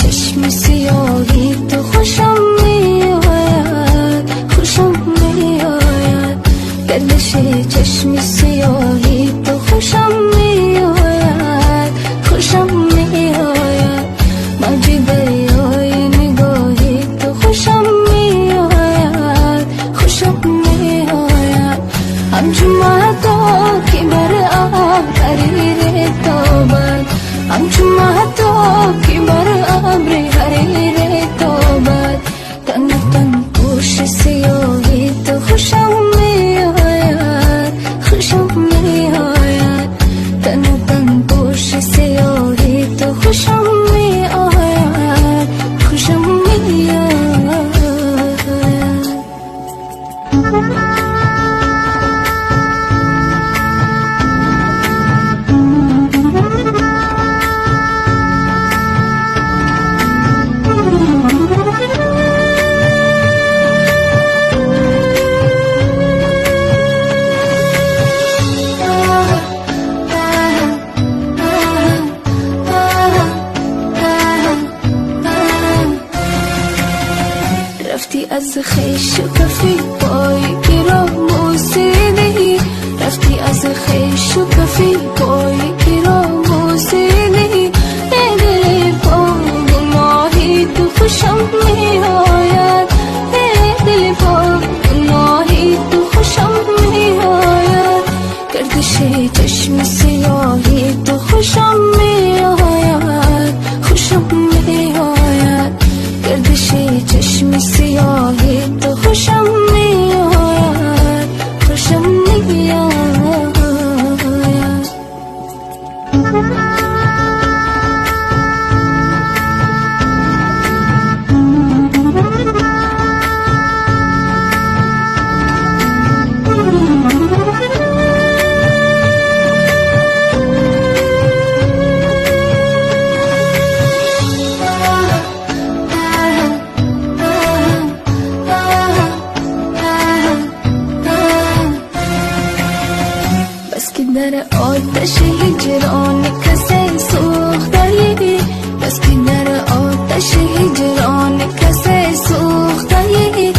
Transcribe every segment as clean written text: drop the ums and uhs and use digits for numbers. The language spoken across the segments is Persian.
چشم سیاهی تو خوشم میآید، خوشم میآید. گردش چشم سیاهی تو خوشم میآید، خوشم میآید. موج دریای نگاهی تو خوشم میآید، خوشم میآید. همچون مهتاب که بر ابر حریر تابد، همچون مهتاب که بر ابر حریر تابد. تن تن پوش سیاهی تو خوشم میآید، خوشم میآید. تن تن پوش سیاهی تو خوشم میآید، خوشم میآید. رفتی از خویش و کفی پای را موسیدی، رفتی از خویش و کفی پای را موسیدی. دل پاک ماهی تو خوشم میآید، دل پاک ماهی تو خوشم میآید. گردش چشم سیاهی تو خوشم میآید، خوشم میآید. گردش چشم سیاهی تو خوشم میآید، خوشم میآید. بس که در آتش هجران کسی سوخته‌ای، بس که در آتش هجران کسی سوخته‌ای.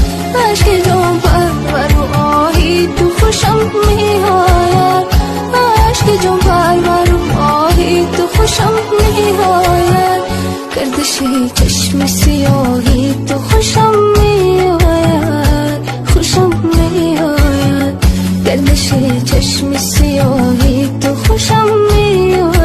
عشق جان پرور و آهی تو خوشم میآید، عشق جان پرور و آهی تو خوشم میآید. گردش چشم سیاهی تو خوشم میآید، خوشم میآید. گردش چشم سیاهی تو خوشم میآید.